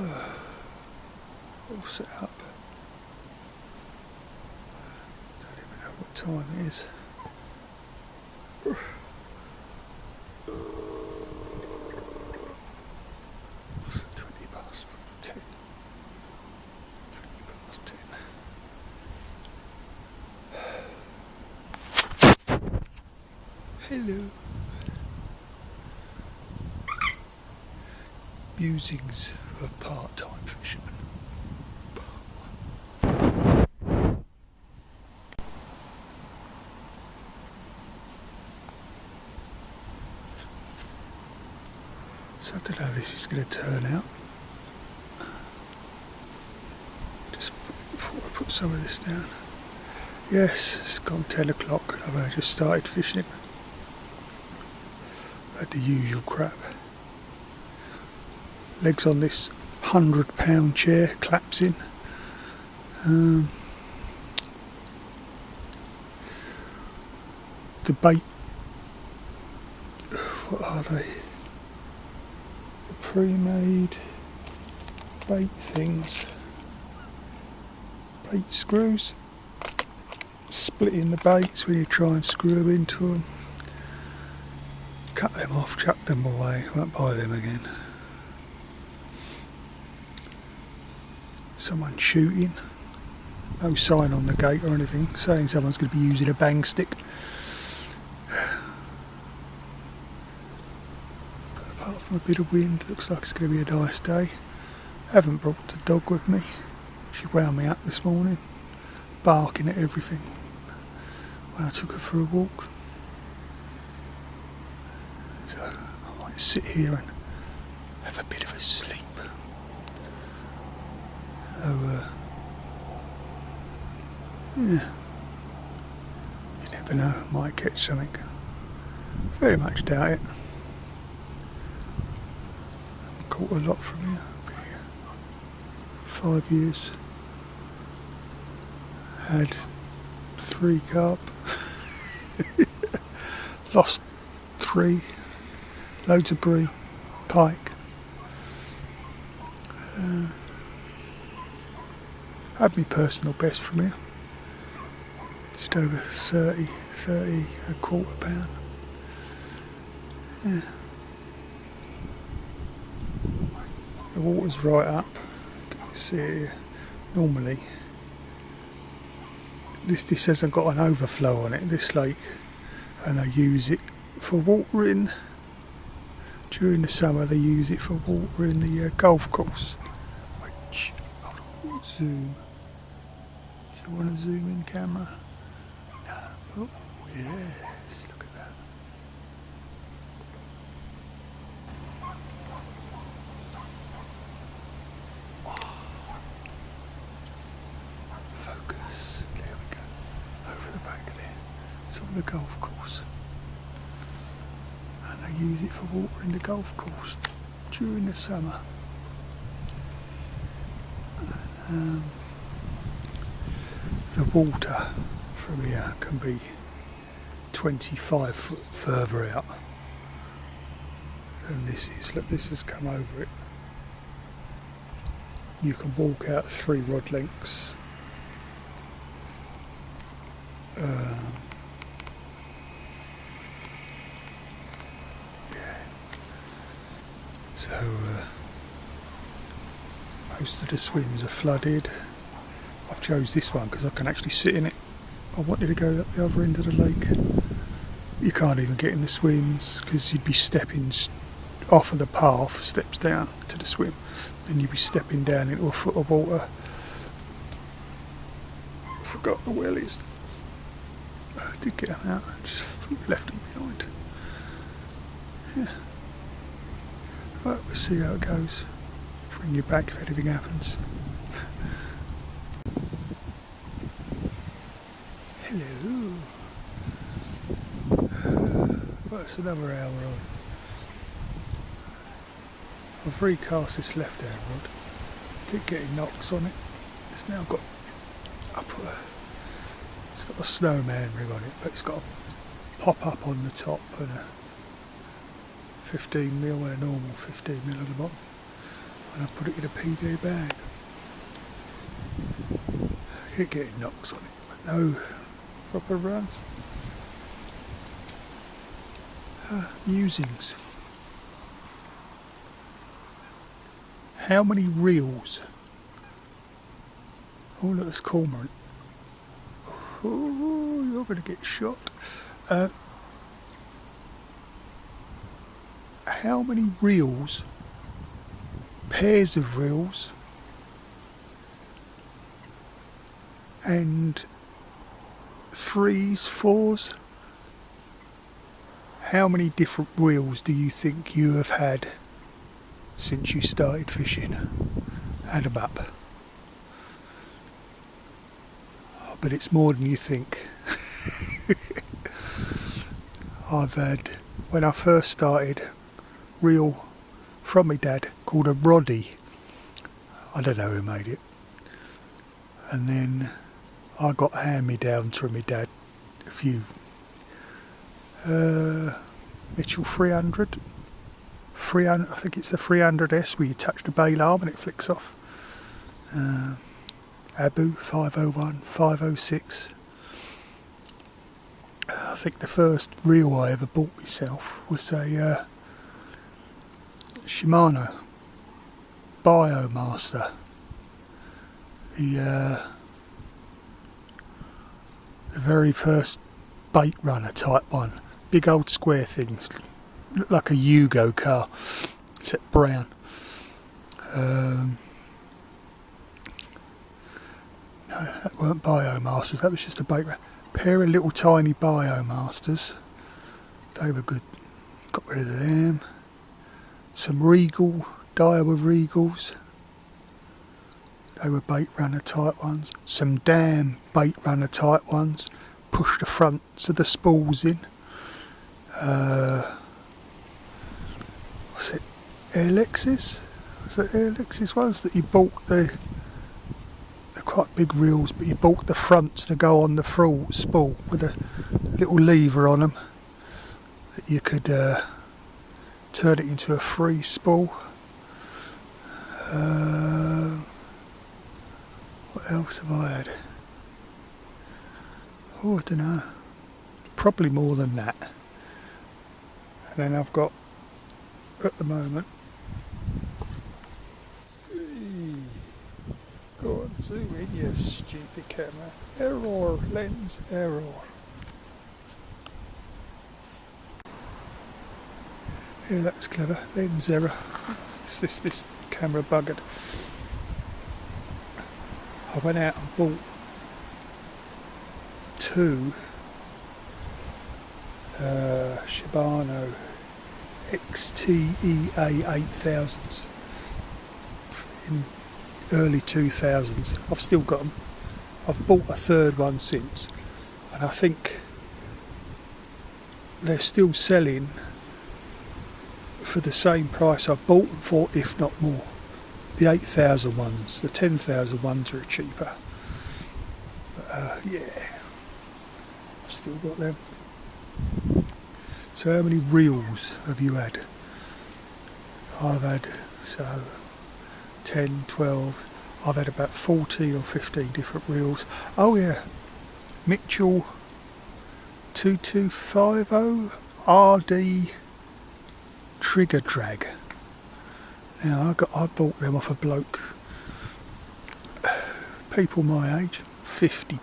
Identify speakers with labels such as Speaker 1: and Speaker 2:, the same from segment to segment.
Speaker 1: All set up. Don't even know what time it is. It's 20 past 10. 20 past 10. Hello. Musings of a part-time fisherman. So I don't know how this is going to turn out. Just thought I'd put some of this down. Yes, it's gone 10 o'clock and I've only just started fishing. Had the usual crap. Legs on this £100 chair, collapsing. The bait, what are they? The pre-made bait things. Bait screws. Splitting the baits when you try and screw them into them. Cut them off, chuck them away, won't buy them again. Someone shooting, no sign on the gate or anything saying someone's going to be using a bang stick. But apart from a bit of wind, looks like it's going to be a nice day. Haven't brought the dog with me. She wound me up this morning, barking at everything when I took her for a walk. So I might sit here and have a bit of a sleep. Yeah, you never know, I might catch something. Very much doubt it. I've caught a lot from here. I've been here 5 years. Had 3 carp. Lost 3. Loads of brie, pike. Had my personal best from here. Just over 30 and a quarter pound. Yeah. The water's right up. You can see it here. Normally, this hasn't got an overflow on it, this lake, and they use it for watering. During the summer, they use it for watering the golf course. Which, hold on, zoom. Do you want to zoom in camera? No. Oh, yes, look at that. Focus. There we go. Over the back there. It's on the golf course. And they use it for watering the golf course during the summer. The water from here can be 25 foot further out than this is. Look, this has come over it. You can walk out 3 rod lengths. So most of the swims are flooded. I've chose this one because I can actually sit in it. I wanted to go up the other end of the lake. You can't even get in the swims because you'd be stepping off of the path, steps down to the swim, then you'd be stepping down into a foot of water. I forgot the wellies. I did get them out, just left them behind. Yeah. Right, we'll see how it goes. Bring you back if anything happens. Hello. Right, it's another hour on. I've recast this left hand rod. Keep getting knocks on it. It's now got it's got a snowman rig on it, but it's got a pop up on the top and a 15mm and a normal 15mm at the bottom. and I put it in a PV bag. Keep getting knocks on it, but no proper runs. Musings. How many reels? Oh, look, it's cormorant. Oh, you're going to get shot. How many reels, pairs of reels, and threes, fours, how many different reels do you think you have had since you started fishing? Add them up. But it's more than you think. I've had, when I first started, reel from my dad called a Roddy. I don't know who made it. And then I got hand-me-downs from my dad, a few. Mitchell 300. I think it's the 300S where you touch the bail arm and it flicks off. Abu 501, 506. I think the first reel I ever bought myself was a Shimano Biomaster. The very first bait runner type one. Big old square things. Looked like a Yugo car, except brown. No, that weren't Biomasters, that was just a bait runner. Pair of little tiny Biomasters. They were good. Got rid of them. Some Regal, Daiwa Regals. They were bait runner type ones. Some damn bait runner type ones. Push the fronts of the spools in. What's it? Airlexes? Was it Airlexes ones that you bought they're quite big reels, but you bought the fronts to go on the spool with a little lever on them that you could turn it into a free spool. What else have I had? Oh, I don't know. Probably more than that. And then I've got, at the moment, go on, zoom in, you stupid camera. Error, lens error. Yeah, that was clever. Lens error. This camera buggered. I went out and bought two Shimano XTEA 8000s in early 2000s. I've still got them. I've bought a third one since, and I think they're still selling for the same price I've bought them for, if not more. The 8,000 ones, the 10,000 ones are cheaper. But yeah, I've still got them. So how many reels have you had? I've had 10, 12, I've had about 14 or 15 different reels. Oh yeah, Mitchell 2250 RD trigger drag. Now I bought them off a bloke, people my age, 50,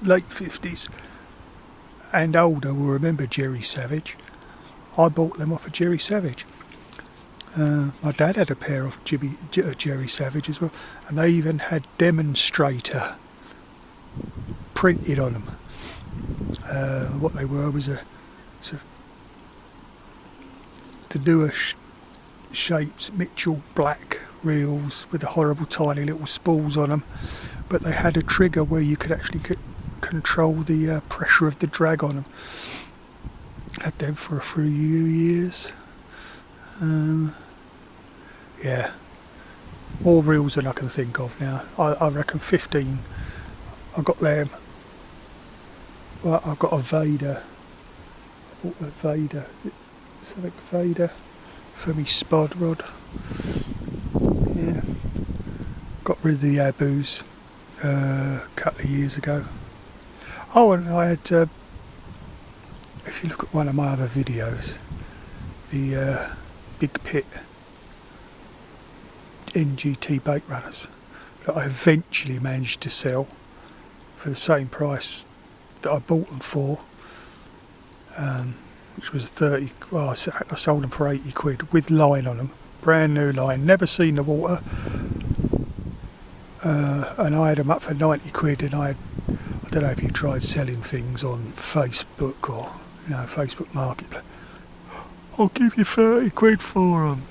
Speaker 1: late 50s and older will remember Jerry Savage. I bought them off of Jerry Savage. My dad had a pair of Jerry Savage as well, and they even had demonstrator printed on them. What they were was to do a shaped Mitchell black reels with the horrible tiny little spools on them, but they had a trigger where you could actually control the pressure of the drag on them. Had them for a few years. Yeah, more reels than I can think of now. I reckon 15. I got them. Well, I've got a Vader. I bought a Vader. Something Vader for me spod rod. got rid of the aboos a couple of years ago. Oh, and I had, if you look at one of my other videos, the Big Pit NGT bait runners that I eventually managed to sell for the same price that I bought them for, which was 30. Well, I sold them for 80 quid with line on them, brand new line, never seen the water, and I had them up for 90 quid. And I don't know if you tried selling things on Facebook or Facebook Marketplace. I'll give you 30 quid for them,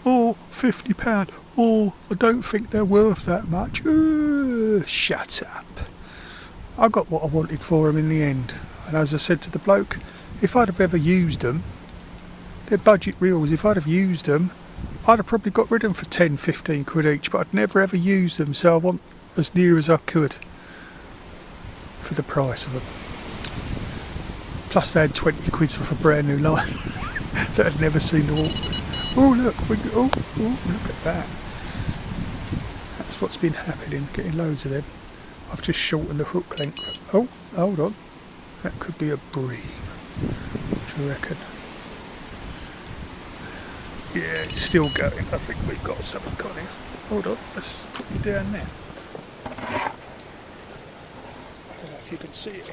Speaker 1: or £50, or I don't think they're worth that much. Shut up. I got what I wanted for them in the end, and as I said to the bloke, if I'd have ever used them, they're budget reels, if I'd have used them, I'd have probably got rid of them for 10-15 quid each, but I'd never ever used them, so I want as near as I could for the price of them. Plus they had 20 quid for a brand new line that I'd never seen the water. Oh look, look at that. That's what's been happening, getting loads of them. I've just shortened the hook length. Oh, hold on. That could be a bream. What do you reckon? Yeah, it's still going. I think we've got something on here. Hold on, let's put you down there. I don't know if you can see it.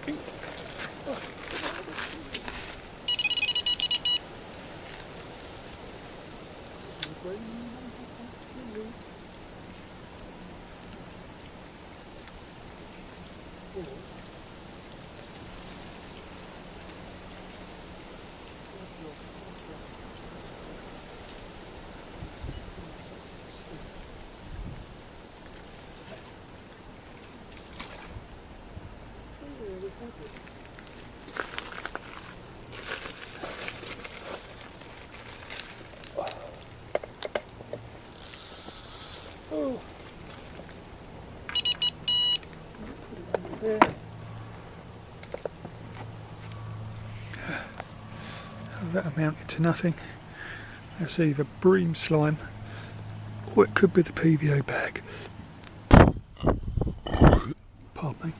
Speaker 1: Oh. Oh, that amounted to nothing. That's either bream slime or it could be the PVA bag. Pardon me.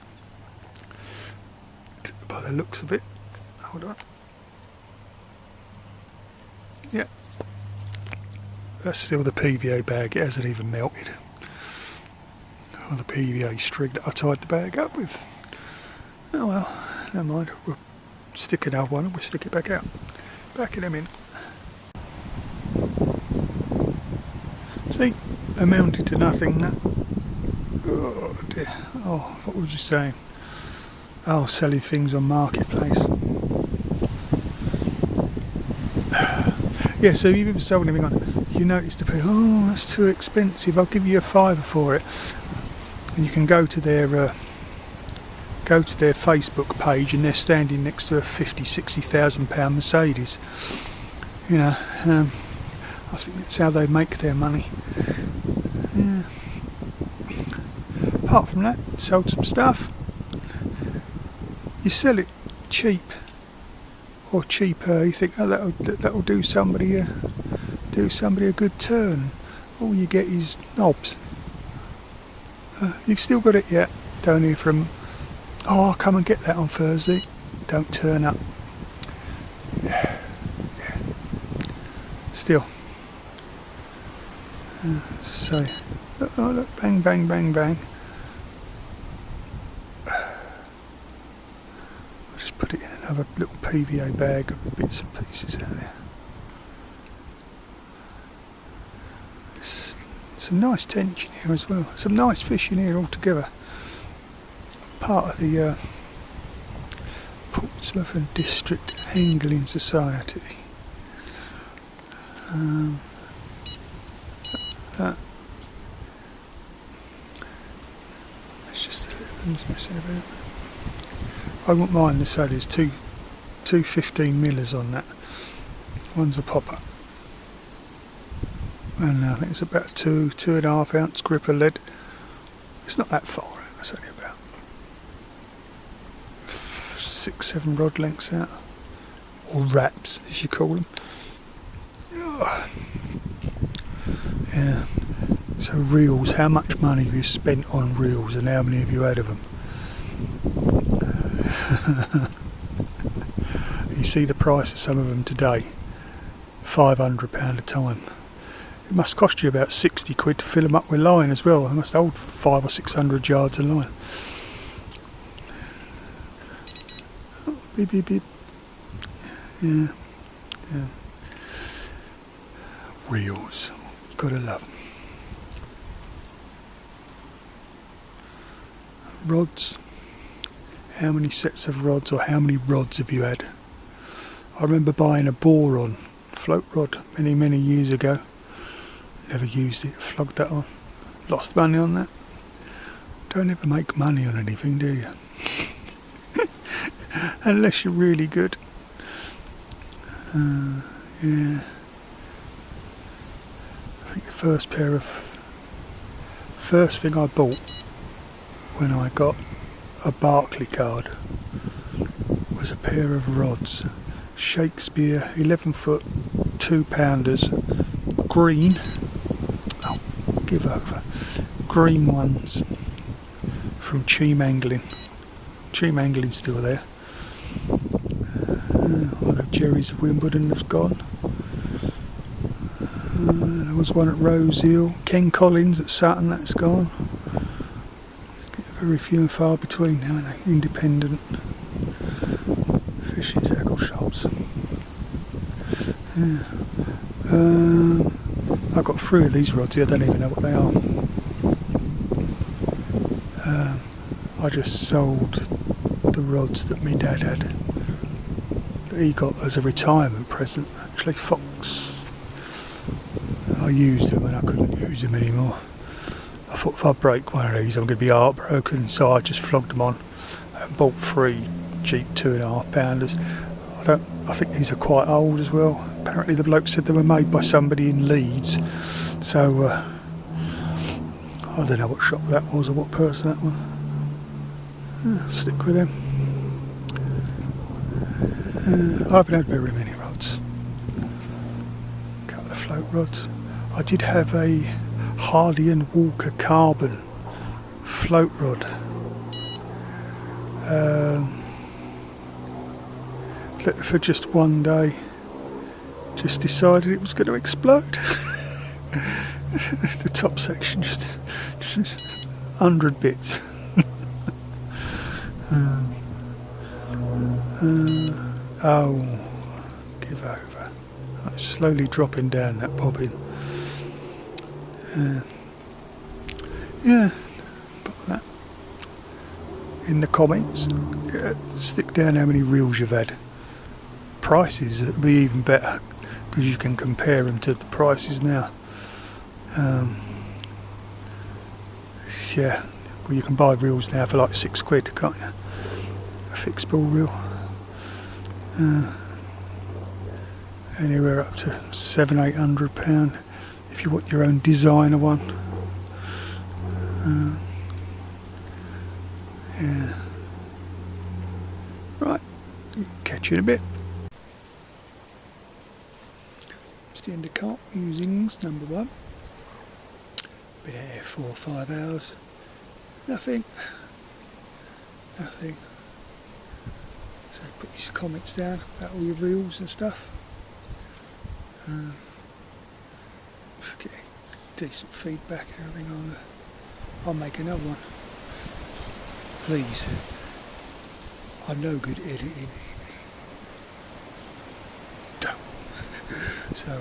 Speaker 1: By the looks of it. Hold on. Yeah. That's still the PVA bag, it hasn't even melted. Or the PVA string that I tied the bag up with. Oh well, never mind. We'll stick another one and we'll stick it back out. Back in a minute. See, amounted to nothing. That. Oh dear. Oh, what was you saying? Oh, selling things on Marketplace. Yeah, so you've ever sold anything on, you notice the people, oh, that's too expensive, I'll give you a £5 for it. And you can go to their Facebook page and they're standing next to a £50,000-60,000 Mercedes. You know, I think that's how they make their money. Yeah. Apart from that, sold some stuff. You sell it cheap or cheaper. You think, oh, that'll do somebody a good turn. All you get is knobs. You've still got it yet? Don't hear from. Oh, I'll come and get that on Thursday. Don't turn up. Yeah. Still. So, oh look, bang, bang, bang, bang. I'll just put it in another little PVA bag of bits and pieces out there. Some nice tension here as well. Some nice fish in here altogether. Part of the Portsmouth and District Angling Society. It's just the little ones messing about. I wouldn't mind this, so there's two 15mm on that. One's a popper. And I think it's about 2.5 ounce grip of lead. It's not that far out, it's only about 6-7 rod lengths out, or wraps as you call them. Yeah, So reels, how much money have you spent on reels and how many have you had of them? You see the price of some of them today, £500 a time. It must cost you about 60 quid to fill them up with line as well. They must hold 500 or 600 yards of line. Oh, beep, beep, beep. Yeah. Reels, gotta love them. Rods. How many sets of rods, or how many rods have you had? I remember buying a boron float rod many years ago. Never used it, flogged that on. Lost money on that. Don't ever make money on anything, do you? Unless you're really good. Yeah. I think the first thing I bought when I got a Barclay card was a pair of rods. Shakespeare 11-foot 2-pounders, green. Oh, give over. Green ones from Cheam Angling. Cheam Angling's still there. Although Jerry's of Wimbledon has gone. There was one at Rosehill. Ken Collins at Sutton, that's gone. Very few and far between now, aren't they? Independent fishing tackle shops. Yeah. I've got 3 of these rods here, I don't even know what they are. I just sold the rods that my dad had, that he got as a retirement present. Actually, Fox, I used them and I couldn't use them anymore. I thought if I break one of these I'm going to be heartbroken, so I just flogged them on and bought 3 cheap 2.5 pounders. I think these are quite old as well. Apparently the bloke said they were made by somebody in Leeds, so I don't know what shop that was or what person that was. I'll stick with them. I haven't had very many rods. A couple of float rods. I did have a Hardy and Walker carbon float rod. For just one day, just decided it was going to explode. The top section just 100 bits. Oh, give over. It's slowly dropping down, that bobbin. Yeah, put that in the comments. Stick down how many reels you've had. Prices, it'll be even better because you can compare them to the prices now. Yeah, well, you can buy reels now for like 6 quid, can't you? A fixed ball reel. Anywhere up to £700-800 if you want your own designer one. Yeah. Right, catch you in a bit. It's the end of carp musings number 1. Been out here 4 or 5 hours. Nothing. So put your comments down about all your reels and stuff. Get decent feedback and everything, I'll make another one. Please. I'm no good editing. Don't. So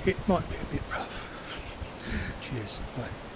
Speaker 1: it might be a bit rough. Cheers. Bye.